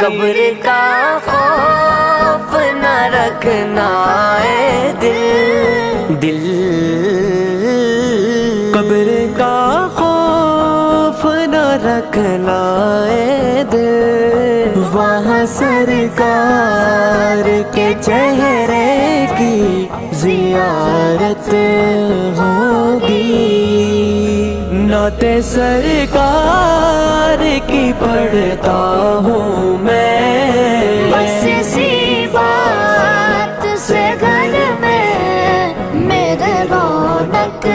قبر کا خوف نہ رکھنا اے دل قبر کا خوف نہ رکھنا اے دل، وہاں سرکار کے چہرے کی زیارت ہوگی، نعت سرکار کی پڑھتا ہوں میں، بس اسی بات سے گھر میں میرے رونق